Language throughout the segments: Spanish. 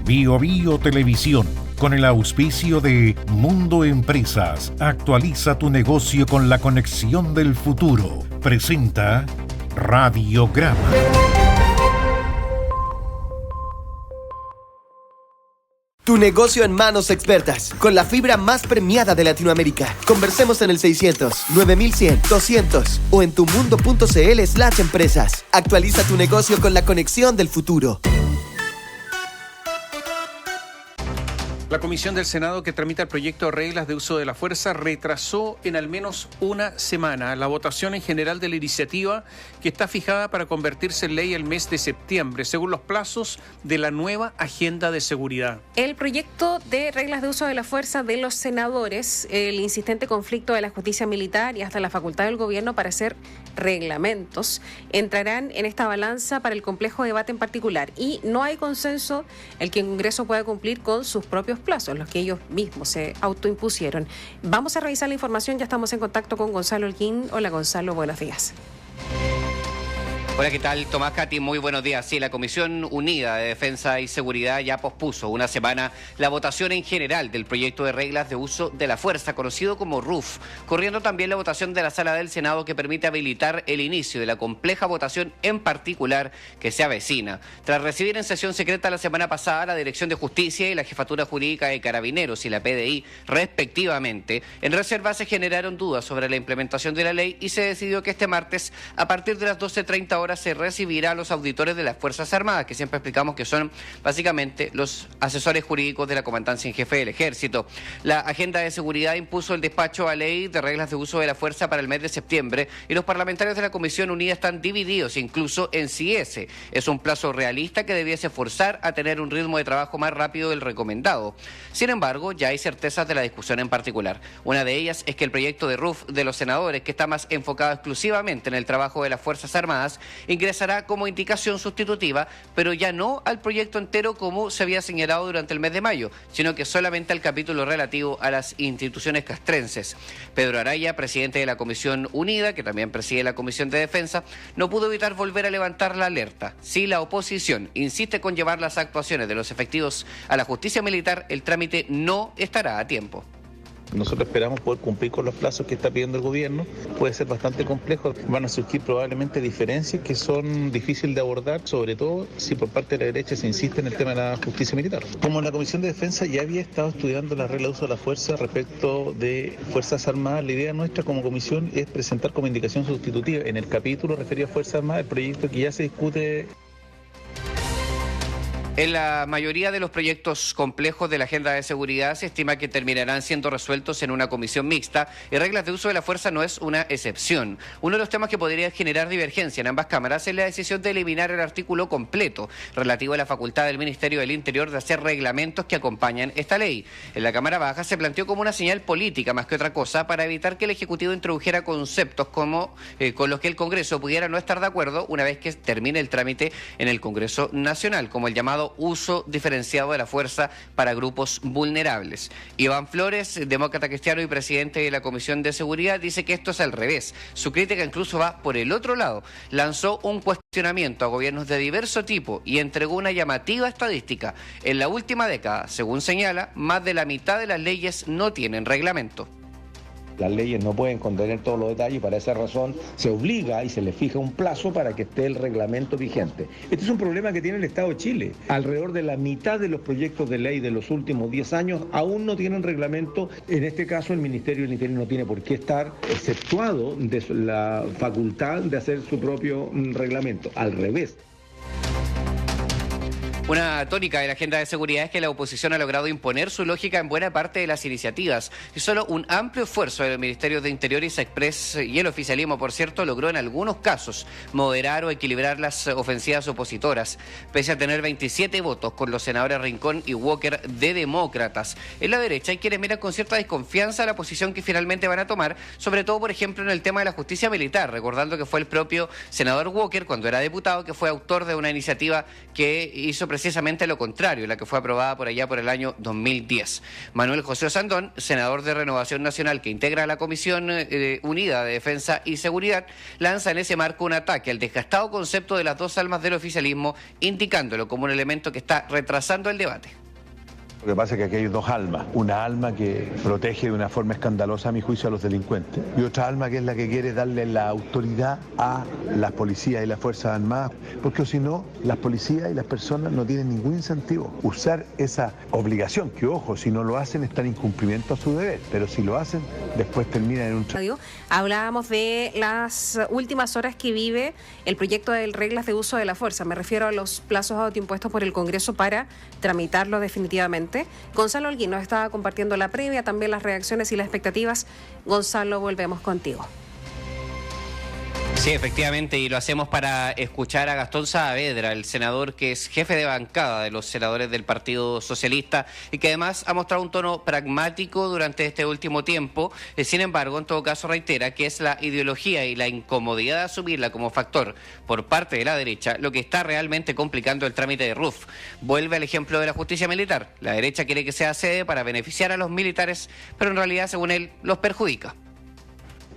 Bio Bio Televisión, con el auspicio de Mundo Empresas, actualiza tu negocio con la conexión del futuro. Presenta Radiograma. Tu negocio en manos expertas, con la fibra más premiada de Latinoamérica. Conversemos en el 600-9100-200 o en tumundo.cl/empresas. Actualiza tu negocio con la conexión del futuro. La Comisión del Senado que tramita el proyecto de reglas de uso de la fuerza retrasó en al menos una semana la votación en general de la iniciativa, que está fijada para convertirse en ley el mes de septiembre, según los plazos de la nueva agenda de seguridad. El proyecto de reglas de uso de la fuerza de los senadores, el insistente conflicto de la justicia militar y hasta la facultad del gobierno para hacer reglamentos, entrarán en esta balanza para el complejo debate en particular, y no hay consenso el que el Congreso pueda cumplir con sus propios plazos, los que ellos mismos se autoimpusieron. Vamos a revisar la información, ya estamos en contacto con Gonzalo Holguín. Hola Gonzalo, buenos días. Hola, ¿qué tal? Tomás, Katy, muy buenos días. Sí, la Comisión Unida de Defensa y Seguridad ya pospuso una semana la votación en general del proyecto de reglas de uso de la fuerza, conocido como RUF, corriendo también la votación de la Sala del Senado que permite habilitar el inicio de la compleja votación en particular que se avecina. Tras recibir en sesión secreta la semana pasada la Dirección de Justicia y la Jefatura Jurídica de Carabineros y la PDI, respectivamente, en reserva se generaron dudas sobre la implementación de la ley y se decidió que este martes, a partir de las 12:30 horas, se recibirá a los auditores de las Fuerzas Armadas, que siempre explicamos que son básicamente los asesores jurídicos de la Comandancia en Jefe del Ejército. La Agenda de Seguridad impuso el despacho a ley de reglas de uso de la fuerza para el mes de septiembre, y los parlamentarios de la Comisión Unida están divididos incluso en si ese es un plazo realista que debiese forzar a tener un ritmo de trabajo más rápido del recomendado. Sin embargo, ya hay certezas de la discusión en particular. Una de ellas es que el proyecto de RUF de los senadores, que está más enfocado exclusivamente en el trabajo de las Fuerzas Armadas, ingresará como indicación sustitutiva, pero ya no al proyecto entero como se había señalado durante el mes de mayo, sino que solamente al capítulo relativo a las instituciones castrenses. Pedro Araya, presidente de la Comisión Unida, que también preside la Comisión de Defensa, no pudo evitar volver a levantar la alerta. Si la oposición insiste con llevar las actuaciones de los efectivos a la justicia militar, el trámite no estará a tiempo. Nosotros esperamos poder cumplir con los plazos que está pidiendo el gobierno. Puede ser bastante complejo. Van a surgir probablemente diferencias que son difíciles de abordar, sobre todo si por parte de la derecha se insiste en el tema de la justicia militar. Como la Comisión de Defensa ya había estado estudiando la regla de uso de la fuerza respecto de Fuerzas Armadas, la idea nuestra como comisión es presentar como indicación sustitutiva en el capítulo referido a Fuerzas Armadas el proyecto que ya se discute. En la mayoría de los proyectos complejos de la agenda de seguridad se estima que terminarán siendo resueltos en una comisión mixta, y reglas de uso de la fuerza no es una excepción. Uno de los temas que podría generar divergencia en ambas cámaras es la decisión de eliminar el artículo completo relativo a la facultad del Ministerio del Interior de hacer reglamentos que acompañan esta ley. En la Cámara Baja se planteó como una señal política más que otra cosa para evitar que el Ejecutivo introdujera conceptos como con los que el Congreso pudiera no estar de acuerdo una vez que termine el trámite en el Congreso Nacional, como el llamado uso diferenciado de la fuerza para grupos vulnerables. Iván Flores, demócrata cristiano y presidente de la Comisión de Seguridad, dice que esto es al revés. Su crítica incluso va por el otro lado. Lanzó un cuestionamiento a gobiernos de diverso tipo y entregó una llamativa estadística. En la última década, según señala, más de la mitad de las leyes no tienen reglamento. Las leyes no pueden contener todos los detalles y por esa razón se obliga y se le fija un plazo para que esté el reglamento vigente. Este es un problema que tiene el Estado de Chile. Alrededor de la mitad de los proyectos de ley de los últimos 10 años aún no tienen reglamento. En este caso, el Ministerio del Interior no tiene por qué estar exceptuado de la facultad de hacer su propio reglamento. Al revés. Una tónica de la agenda de seguridad es que la oposición ha logrado imponer su lógica en buena parte de las iniciativas, y solo un amplio esfuerzo del Ministerio de Interior, Express y el oficialismo, por cierto, logró en algunos casos moderar o equilibrar las ofensivas opositoras, pese a tener 27 votos con los senadores Rincón y Walker de demócratas. En la derecha hay quienes miran con cierta desconfianza la posición que finalmente van a tomar, sobre todo, por ejemplo, en el tema de la justicia militar, recordando que fue el propio senador Walker, cuando era diputado, que fue autor de una iniciativa que hizo precisamente precisamente lo contrario, la que fue aprobada por allá por el año 2010. Manuel José Osandón, senador de Renovación Nacional que integra la Comisión Unida de Defensa y Seguridad, lanza en ese marco un ataque al desgastado concepto de las dos almas del oficialismo, indicándolo como un elemento que está retrasando el debate. Lo que pasa es que aquí hay dos almas. Una alma que protege de una forma escandalosa, a mi juicio, a los delincuentes. Y otra alma que es la que quiere darle la autoridad a las policías y las Fuerzas Armadas. Porque si no, las policías y las personas no tienen ningún incentivo. Usar esa obligación, que ojo, si no lo hacen están en incumplimiento a su deber. Pero si lo hacen, después terminan en un... Hablábamos de las últimas horas que vive el proyecto de reglas de uso de la fuerza. Me refiero a los plazos autoimpuestos por el Congreso para tramitarlo definitivamente. Gonzalo Holguín nos estaba compartiendo la previa, también las reacciones y las expectativas. Gonzalo, volvemos contigo. Sí, efectivamente, y lo hacemos para escuchar a Gastón Saavedra, el senador que es jefe de bancada de los senadores del Partido Socialista y que además ha mostrado un tono pragmático durante este último tiempo. Sin embargo, en todo caso reitera que es la ideología y la incomodidad de asumirla como factor por parte de la derecha lo que está realmente complicando el trámite de RUF. Vuelve al ejemplo de la justicia militar. La derecha quiere que sea sede para beneficiar a los militares, pero en realidad, según él, los perjudica.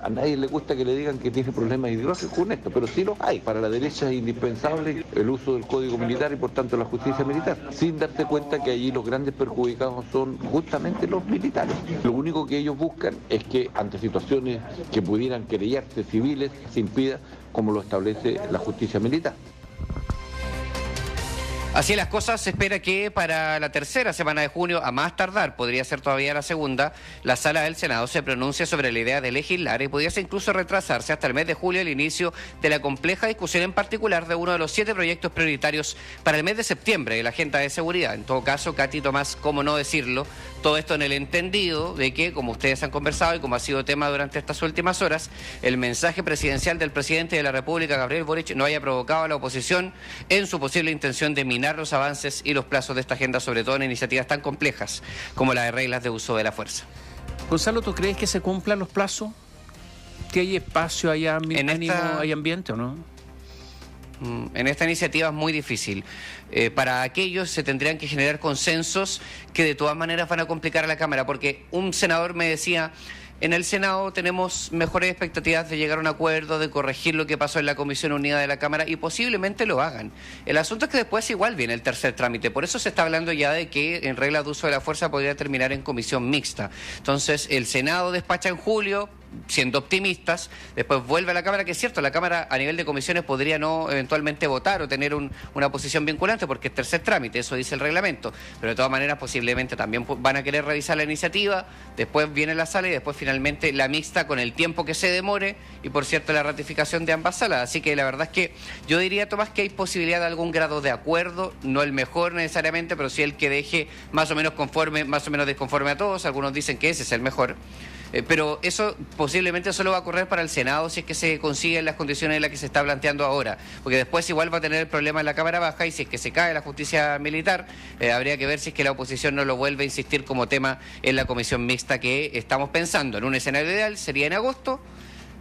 A nadie le gusta que le digan que tiene problemas ideológicos con esto, pero sí los hay. Para la derecha es indispensable el uso del Código Militar y por tanto la justicia militar, sin darte cuenta que allí los grandes perjudicados son justamente los militares. Lo único que ellos buscan es que ante situaciones que pudieran querellarse civiles se impida, como lo establece la justicia militar. Así las cosas, se espera que para la tercera semana de junio, a más tardar, podría ser todavía la segunda, la Sala del Senado se pronuncie sobre la idea de legislar y pudiese incluso retrasarse hasta el mes de julio el inicio de la compleja discusión en particular de uno de los 7 proyectos prioritarios para el mes de septiembre de la agenda de seguridad. En todo caso, Katy Tomás, cómo no decirlo, todo esto en el entendido de que, como ustedes han conversado y como ha sido tema durante estas últimas horas, el mensaje presidencial del presidente de la República, Gabriel Boric, no haya provocado a la oposición en su posible intención de minar los avances y los plazos de esta agenda, sobre todo en iniciativas tan complejas como la de reglas de uso de la fuerza. Gonzalo, ¿tú crees que se cumplan los plazos? ¿Que hay espacio, hay ánimo, hay ambiente o no? En esta iniciativa es muy difícil. Para aquellos se tendrían que generar consensos que de todas maneras van a complicar a la Cámara, porque un senador me decía: en el Senado tenemos mejores expectativas de llegar a un acuerdo, de corregir lo que pasó en la Comisión Unida de la Cámara, y posiblemente lo hagan. El asunto es que después igual viene el tercer trámite. Por eso se está hablando ya de que en reglas de uso de la fuerza podría terminar en comisión mixta. Entonces el Senado despacha en julio, siendo optimistas, después vuelve a la Cámara, que es cierto, la Cámara a nivel de comisiones podría no eventualmente votar o tener una posición vinculante porque es tercer trámite, eso dice el reglamento, pero de todas maneras posiblemente también van a querer revisar la iniciativa, después viene la sala y después finalmente la mixta con el tiempo que se demore y por cierto la ratificación de ambas salas. Así que la verdad es que yo diría, Tomás, que hay posibilidad de algún grado de acuerdo, no el mejor necesariamente, pero sí el que deje más o menos conforme, más o menos desconforme a todos. Algunos dicen que ese es el mejor. Pero eso posiblemente solo va a ocurrir para el Senado si es que se consiguen las condiciones en las que se está planteando ahora, porque después igual va a tener el problema en la Cámara Baja, y si es que se cae la justicia militar, habría que ver si es que la oposición no lo vuelve a insistir como tema en la comisión mixta que estamos pensando. En un escenario ideal sería en agosto,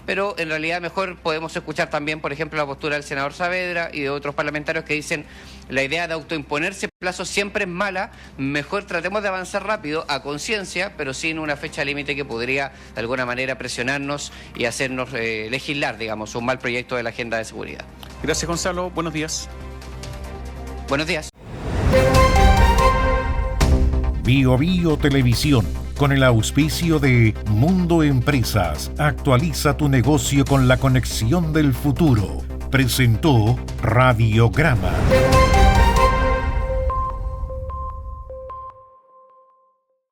pero en realidad mejor podemos escuchar también, por ejemplo, la postura del senador Saavedra y de otros parlamentarios que dicen: la idea de autoimponerse plazos siempre es mala, mejor tratemos de avanzar rápido, a conciencia, pero sin una fecha límite que podría de alguna manera presionarnos y hacernos legislar, digamos, un mal proyecto de la agenda de seguridad. Gracias, Gonzalo. Buenos días. Buenos días. Bio Bio Televisión, con el auspicio de Mundo Empresas, actualiza tu negocio con la conexión del futuro. Presentó Radiograma.